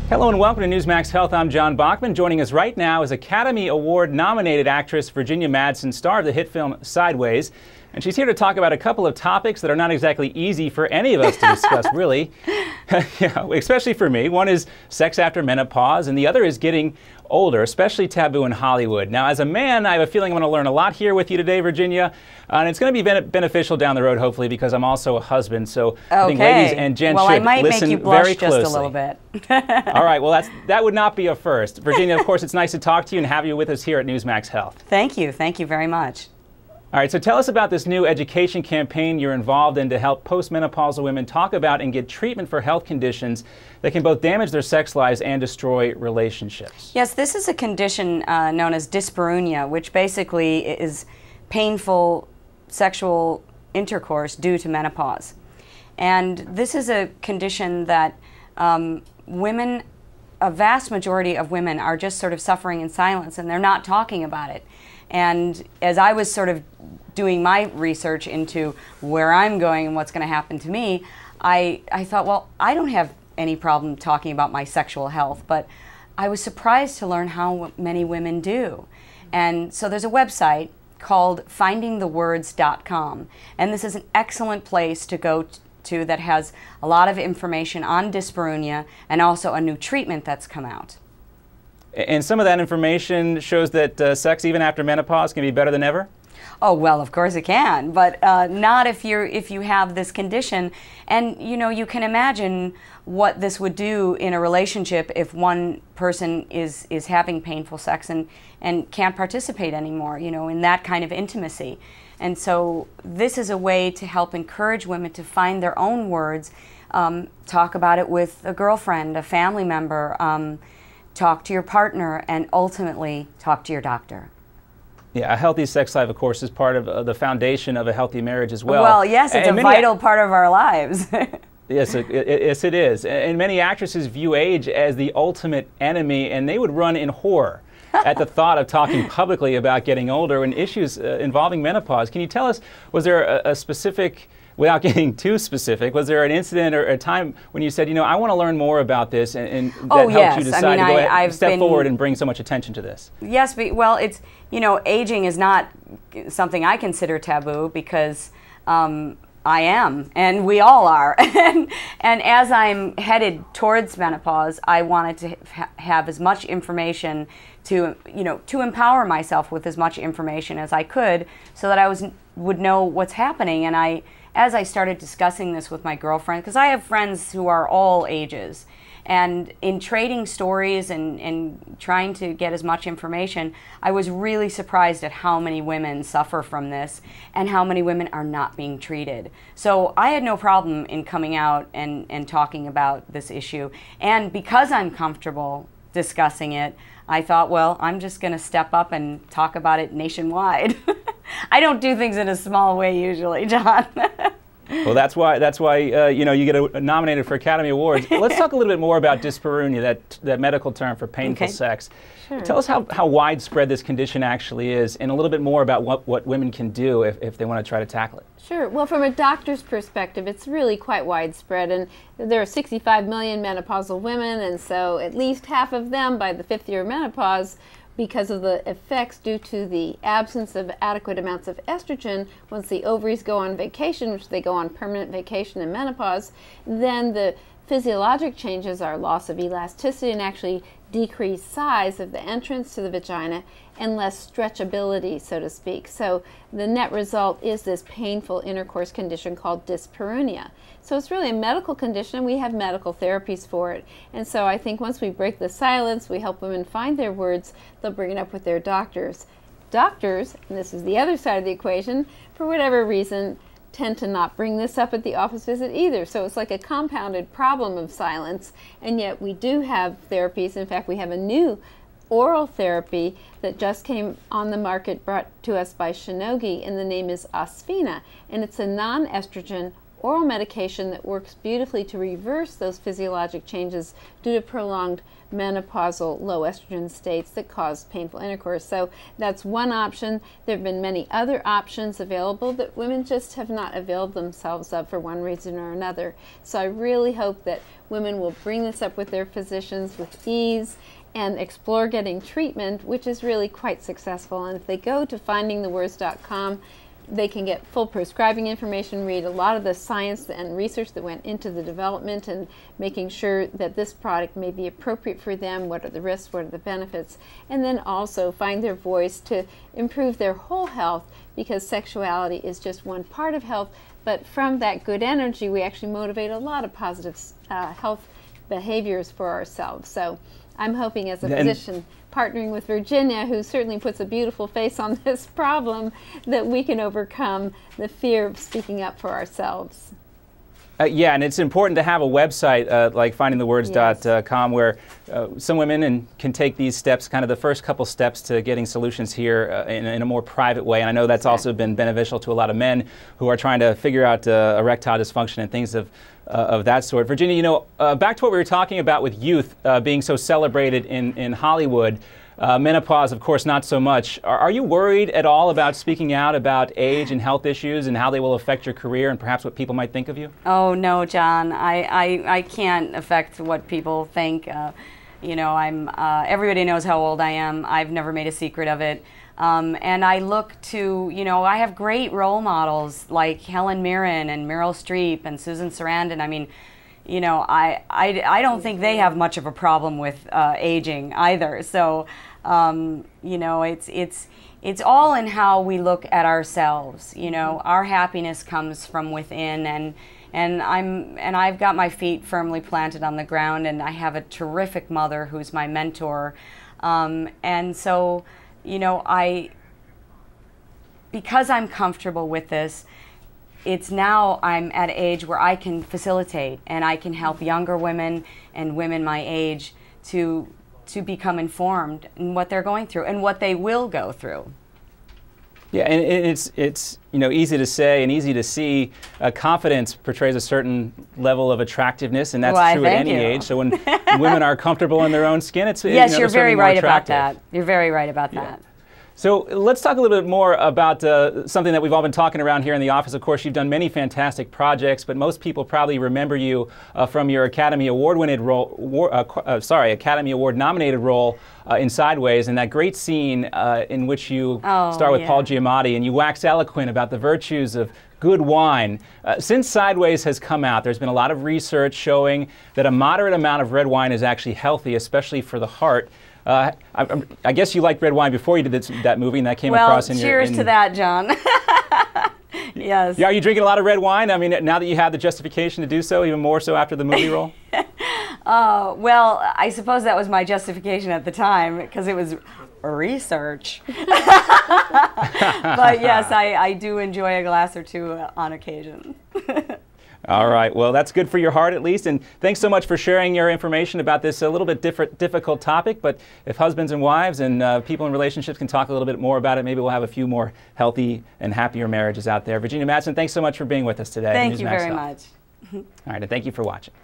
Hello and welcome to Newsmax Health. I'm John Bachman. Joining us right now is Academy Award nominated actress Virginia Madsen, star of the hit film Sideways. And she's here to talk about a couple of topics that are not exactly easy for any of us to discuss, really, especially for me. One is sex after menopause, and the other is getting older, especially taboo in Hollywood. Now, as a man, I have a feeling I'm going to learn a lot here with you today, Virginia, and it's going to be beneficial down the road, hopefully, because I'm also a husband. So I think ladies and gents should listen very closely. Well, I might make you blush just a little bit. All right, well, that would not be a first. Virginia, of course, it's nice to talk to you and have you with us here at Newsmax Health. Thank you. Thank you very much. All right, so tell us about this new education campaign you're involved in to help postmenopausal women talk about and get treatment for health conditions that can both damage their sex lives and destroy relationships. Yes, this is a condition known as Dysspareunia, which basically is painful sexual intercourse due to menopause. And this is a condition that women, a vast majority of women, are just sort of suffering in silence, and they're not talking about it. And as I was sort of doing my research into where I'm going and what's going to happen to me, I thought, well, I don't have any problem talking about my sexual health, but I was surprised to learn how many women do. And so there's a website called findingthewords.com, and this is an excellent place to go to that has a lot of information on dyspareunia and also a new treatment that's come out. And some of that information shows that sex, even after menopause, can be better than ever? Oh, well, of course it can, but not if you have this condition. And, you know, you can imagine what this would do in a relationship if one person is having painful sex and can't participate anymore, you know, in that kind of intimacy. And so this is a way to help encourage women to find their own words, talk about it with a girlfriend, a family member, talk to your partner, and ultimately talk to your doctor. Yeah, a healthy sex life, of course, is part of the foundation of a healthy marriage as well. Well, yes, it's a vital part of our lives. Yes, it is. And many actresses view age as the ultimate enemy, and they would run in horror at the thought of talking publicly about getting older and issues involving menopause. Can you tell us, was there a specific, without getting too specific, was there an incident or a time when you said, you know, I want to learn more about this, and that helped you decide to go ahead, step forward and bring so much attention to this? Yes, well, it's, you know, aging is not something I consider taboo because I am, and we all are. And as I'm headed towards menopause, I wanted to have as much information to, you know, to empower myself with as much information as I could so that I would know what's happening. And as I started discussing this with my girlfriend, because I have friends who are all ages, and in trading stories and trying to get as much information, I was really surprised at how many women suffer from this and how many women are not being treated. So I had no problem in coming out and talking about this issue. And because I'm comfortable discussing it, I thought, well, I'm just going to step up and talk about it nationwide. I don't do things in a small way usually, John. Well, that's why you know, you get nominated for Academy Awards. Let's talk a little bit more about dyspareunia, that medical term for painful sex. Sure. Tell us how widespread this condition actually is, and a little bit more about what women can do if they want to try to tackle it. Sure. Well, from a doctor's perspective, it's really quite widespread, and there are 65 million menopausal women, and so at least half of them by the 5th year of menopause, because of the effects due to the absence of adequate amounts of estrogen, once the ovaries go on vacation, which they go on permanent vacation in menopause, then the physiologic changes are loss of elasticity and actually decreased size of the entrance to the vagina and less stretchability, so to speak. So the net result is this painful intercourse condition called dyspareunia. So it's really a medical condition, and we have medical therapies for it. And so I think once we break the silence, we help women find their words, they'll bring it up with their doctors. Doctors, and this is the other side of the equation, for whatever reason, tend to not bring this up at the office visit either. So it's like a compounded problem of silence, and yet we do have therapies. In fact, we have a new oral therapy that just came on the market, brought to us by Shinogi, and the name is Osphena, and it's a non-estrogen oral medication that works beautifully to reverse those physiologic changes due to prolonged menopausal low estrogen states that cause painful intercourse. So that's one option. There have been many other options available that women just have not availed themselves of for one reason or another. So I really hope that women will bring this up with their physicians with ease and explore getting treatment, which is really quite successful. And if they go to findingthewords.com, they can get full prescribing information, read a lot of the science and research that went into the development and making sure that this product may be appropriate for them, what are the risks, what are the benefits, and then also find their voice to improve their whole health, because sexuality is just one part of health, but from that good energy we actually motivate a lot of positive health behaviors for ourselves. So I'm hoping as a physician, partnering with Virginia, who certainly puts a beautiful face on this problem, that we can overcome the fear of speaking up for ourselves. Yeah, and it's important to have a website like findingthewords.com where some women can take these steps, kind of the first couple steps to getting solutions here in a more private way. And I know that's also been beneficial to a lot of men who are trying to figure out erectile dysfunction and things of that sort. Virginia, you know, back to what we were talking about with youth being so celebrated in Hollywood. Menopause, of course, not so much. Are you worried at all about speaking out about age and health issues and how they will affect your career and perhaps what people might think of you? Oh, no, John. I can't affect what people think. You know, everybody knows how old I am. I've never made a secret of it. And I look to, you know, I have great role models like Helen Mirren and Meryl Streep and Susan Sarandon. I mean, you know, I don't think they have much of a problem with aging either. So, you know, it's all in how we look at ourselves. You know, our happiness comes from within, and I've got my feet firmly planted on the ground, and I have a terrific mother who's my mentor, and so, you know, because I'm comfortable with this. It's now I'm at an age where I can facilitate and I can help younger women and women my age to become informed in what they're going through and what they will go through. Yeah, and it's you know, easy to say and easy to see. Confidence portrays a certain level of attractiveness, and that's true at any age. So when women are comfortable in their own skin, it's yes, you know, you're very right about that. You're very right about that. So let's talk a little bit more about something that we've all been talking around here in the office. Of course, you've done many fantastic projects, but most people probably remember you from your Academy Award Academy Award nominated role in Sideways, and that great scene in which you star with Paul Giamatti, and you wax eloquent about the virtues of good wine. Since Sideways has come out, there's been a lot of research showing that a moderate amount of red wine is actually healthy, especially for the heart. I guess you liked red wine before you did that movie, and that came across in your... Well, cheers to that, John. Yes. Yeah, are you drinking a lot of red wine? I mean, now that you have the justification to do so, even more so after the movie role? Well, I suppose that was my justification at the time, because it was research. But yes, I do enjoy a glass or two on occasion. All right. Well, that's good for your heart, at least. And thanks so much for sharing your information about this a little bit difficult topic. But if husbands and wives and people in relationships can talk a little bit more about it, maybe we'll have a few more healthy and happier marriages out there. Virginia Madsen, thanks so much for being with us today. Thank you very much. All right. And thank you for watching.